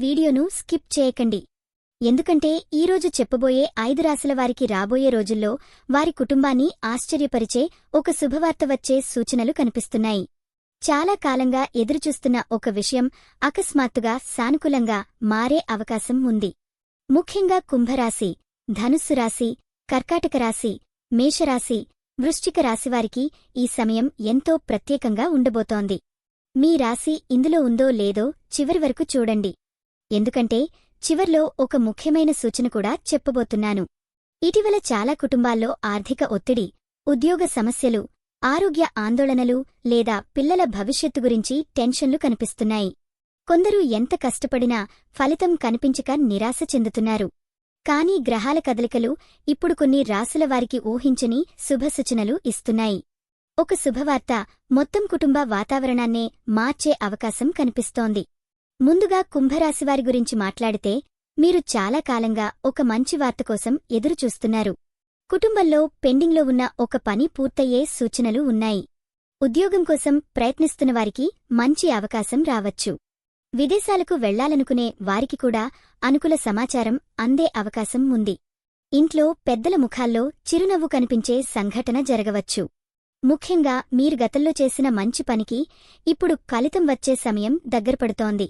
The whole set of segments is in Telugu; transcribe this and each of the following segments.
వీడియోను స్కిప్ చేయకండి. ఎందుకంటే ఈరోజు చెప్పబోయే 5 రాశుల వారికి రాబోయే రోజుల్లో వారి కుటుంబాన్ని ఆశ్చర్యపరిచే ఒక శుభవార్త వచ్చే సూచనలు కనిపిస్తున్నాయి. చాలా కాలంగా ఎదురుచూస్తున్న ఒక విషయం అకస్మాత్తుగా సానుకూలంగా మారే అవకాశం ఉంది. ముఖ్యంగా కుంభరాశి, ధనుస్సు రాశి, కర్కాటక రాశి, మేషరాశి, వృశ్చిక రాశివారికి ఈ సమయం ఎంతో ప్రత్యేకంగా ఉండబోతోంది. మీ రాశి ఇందులో ఉందో లేదో చివరి వరకు చూడండి. ఎందుకంటే చివర్లో ఒక ముఖ్యమైన సూచన కూడా చెప్పబోతున్నాను. ఇటీవల చాలా కుటుంబాల్లో ఆర్థిక ఒత్తిడి, ఉద్యోగ సమస్యలు, ఆరోగ్య ఆందోళనలు లేదా పిల్లల భవిష్యత్తు గురించి టెన్షన్లు కనిపిస్తున్నాయి. కొందరు ఎంత కష్టపడినా ఫలితం కనిపించక నిరాశ చెందుతున్నారు. కానీ గ్రహాల కదలికలు ఇప్పుడు కొన్ని రాశుల వారికి ఊహించని శుభసూచనలు ఇస్తున్నాయి. ఒక శుభవార్త మొత్తం కుటుంబ వాతావరణాన్నే మార్చే అవకాశం కనిపిస్తోంది. ముందుగా కుంభరాశివారి గురించి మాట్లాడితే మీరు చాలా కాలంగా ఒక మంచి వార్త కోసం ఎదురుచూస్తున్నారు. కుటుంబంలో పెండింగ్లో ఉన్న ఒక పని పూర్తయ్యే సూచనలు ఉన్నాయి. ఉద్యోగం కోసం ప్రయత్నిస్తున్నవారికి మంచి అవకాశం రావచ్చు. విదేశాలకు వెళ్లాలనుకునే వారికి కూడా అనుకూల సమాచారం అందే అవకాశం ఉంది. ఇంట్లో పెద్దల ముఖాల్లో చిరునవ్వు కనిపించే సంఘటన జరగవచ్చు. ముఖ్యంగా మీరు గతంలో చేసిన మంచి పనికి ఇప్పుడు ఫలితం వచ్చే సమయం దగ్గరపడుతోంది.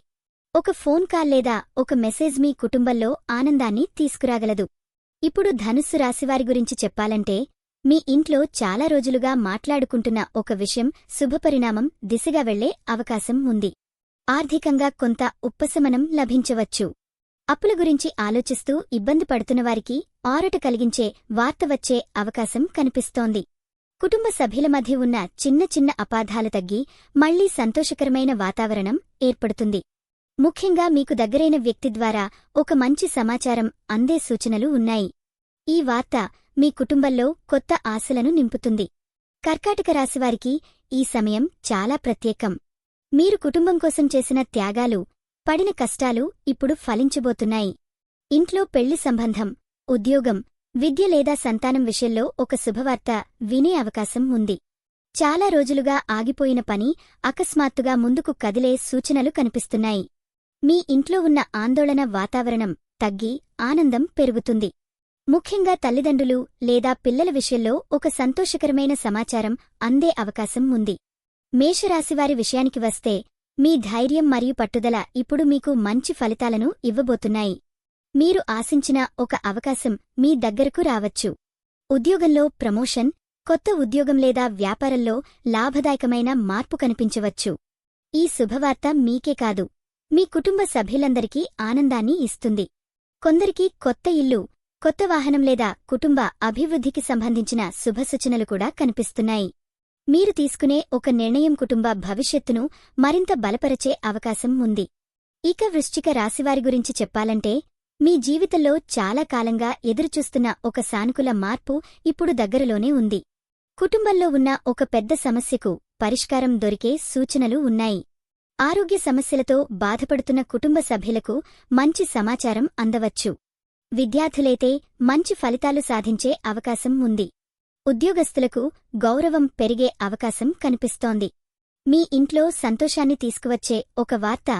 ఒక ఫోన్ కాల్ లేదా ఒక మెసేజ్ మీ కుటుంబంలో ఆనందాన్ని తీసుకురాగలదు. ఇప్పుడు ధనుస్సు రాశివారి గురించి చెప్పాలంటే మీ ఇంట్లో చాలా రోజులుగా మాట్లాడుకుంటున్న ఒక విషయం శుభపరిణామం దిశగా వెళ్లే అవకాశం ఉంది. ఆర్థికంగా కొంత ఉపశమనం లభించవచ్చు. అప్పుల గురించి ఆలోచిస్తూ ఇబ్బంది పడుతున్నవారికి ఆరట కలిగించే వార్త వచ్చే అవకాశం కనిపిస్తోంది. కుటుంబ సభ్యుల మధ్య ఉన్న చిన్న చిన్న అపార్థాలు తగ్గి మళ్లీ సంతోషకరమైన వాతావరణం ఏర్పడుతుంది. ముఖ్యంగా మీకు దగ్గరైన వ్యక్తి ద్వారా ఒక మంచి సమాచారం అందే సూచనలు ఉన్నాయి. ఈ వార్త మీ కుటుంబంలో కొత్త ఆశలను నింపుతుంది. కర్కాటక రాశివారికి ఈ సమయం చాలా ప్రత్యేకం. మీరు కుటుంబం కోసం చేసిన త్యాగాలు, పడిన కష్టాలు ఇప్పుడు ఫలించబోతున్నాయి. ఇంట్లో పెళ్లి సంబంధం, ఉద్యోగం, విద్య లేదా సంతానం విషయంలో ఒక శుభవార్త వినే అవకాశం ఉంది. చాలా రోజులుగా ఆగిపోయిన పని అకస్మాత్తుగా ముందుకు కదిలే సూచనలు కనిపిస్తున్నాయి. మీ ఇంట్లో ఉన్న ఆందోళన వాతావరణం తగ్గి ఆనందం పెరుగుతుంది. ముఖ్యంగా తల్లిదండ్రులు లేదా పిల్లల విషయంలో ఒక సంతోషకరమైన సమాచారం అందే అవకాశం ఉంది. మేషరాశివారి విషయానికి వస్తే మీ ధైర్యం మరియు పట్టుదల ఇప్పుడు మీకు మంచి ఫలితాలను ఇవ్వబోతున్నాయి. మీరు ఆశించిన ఒక అవకాశం మీ దగ్గరకు రావచ్చు. ఉద్యోగంలో ప్రమోషన్, కొత్త ఉద్యోగం లేదా వ్యాపారంలో లాభదాయకమైన మార్పు కనిపించవచ్చు. ఈ శుభవార్త మీకే కాదు, మీ కుటుంబ సభ్యులందరికీ ఆనందాన్ని ఇస్తుంది. కొందరికి కొత్త ఇల్లు, కొత్త వాహనం లేదా కుటుంబ అభివృద్ధికి సంబంధించిన శుభసూచనలు కూడా కనిపిస్తున్నాయి. మీరు తీసుకునే ఒక నిర్ణయం కుటుంబ భవిష్యత్తును మరింత బలపరచే అవకాశం ఉంది. ఇక వృశ్చిక రాశివారి గురించి చెప్పాలంటే మీ జీవితంలో చాలా కాలంగా ఎదురుచూస్తున్న ఒక సానుకూల మార్పు ఇప్పుడు దగ్గరలోనే ఉంది. కుటుంబంలో ఉన్న ఒక పెద్ద సమస్యకు పరిష్కారం దొరికే సూచనలు ఉన్నాయి. ఆరోగ్య సమస్యలతో బాధపడుతున్న కుటుంబ సభ్యులకు మంచి సమాచారం అందవచ్చు. విద్యార్థులైతే మంచి ఫలితాలు సాధించే అవకాశం ఉంది. ఉద్యోగస్తులకు గౌరవం పెరిగే అవకాశం కనిపిస్తోంది. మీ ఇంట్లో సంతోషాన్ని తీసుకువచ్చే ఒక వార్త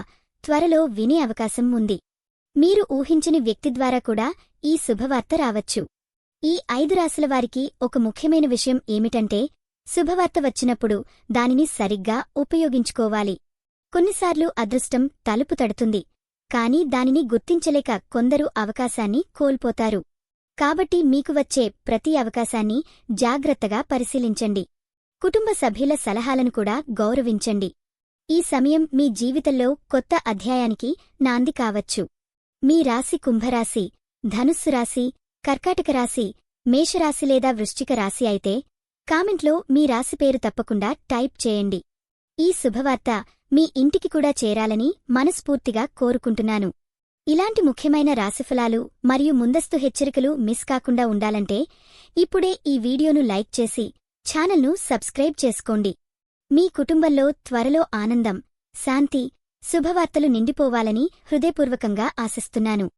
త్వరలో వినే అవకాశం ఉంది. మీరు ఊహించని వ్యక్తి ద్వారా కూడా ఈ శుభవార్త రావచ్చు. ఈ 5 రాశుల వారికి ఒక ముఖ్యమైన విషయం ఏమిటంటే శుభవార్త వచ్చినప్పుడు దానిని సరిగ్గా ఉపయోగించుకోవాలి. కొన్నిసార్లు అదృష్టం తలుపు తడుతుంది, కానీ దానిని గుర్తించలేక కొందరు అవకాశాన్ని కోల్పోతారు. కాబట్టి మీకు వచ్చే ప్రతి అవకాశాన్ని జాగ్రత్తగా పరిశీలించండి. కుటుంబ సభ్యుల సలహాలను కూడా గౌరవించండి. ఈ సమయం మీ జీవితంలో కొత్త అధ్యాయానికి నాంది కావచ్చు. మీ రాశి కుంభరాశి, ధనుస్సు రాశి, కర్కాటక రాశి, మేషరాశి లేదా వృశ్చిక రాశి అయితే కామెంట్లో మీ రాశి పేరు తప్పకుండా టైప్ చేయండి. ఈ శుభవార్త మీ ఇంటికి కూడా చేరాలని మనస్ఫూర్తిగా కోరుకుంటున్నాను. ఇలాంటి ముఖ్యమైన రాశిఫలాలు మరియు ముందస్తు హెచ్చరికలు మిస్ కాకుండా ఉండాలంటే ఇప్పుడే ఈ వీడియోను లైక్ చేసి ఛానల్ను సబ్స్క్రైబ్ చేసుకోండి. మీ కుటుంబంలో త్వరలో ఆనందం, శాంతి, శుభవార్తలు నిండిపోవాలని హృదయపూర్వకంగా ఆశిస్తున్నాను.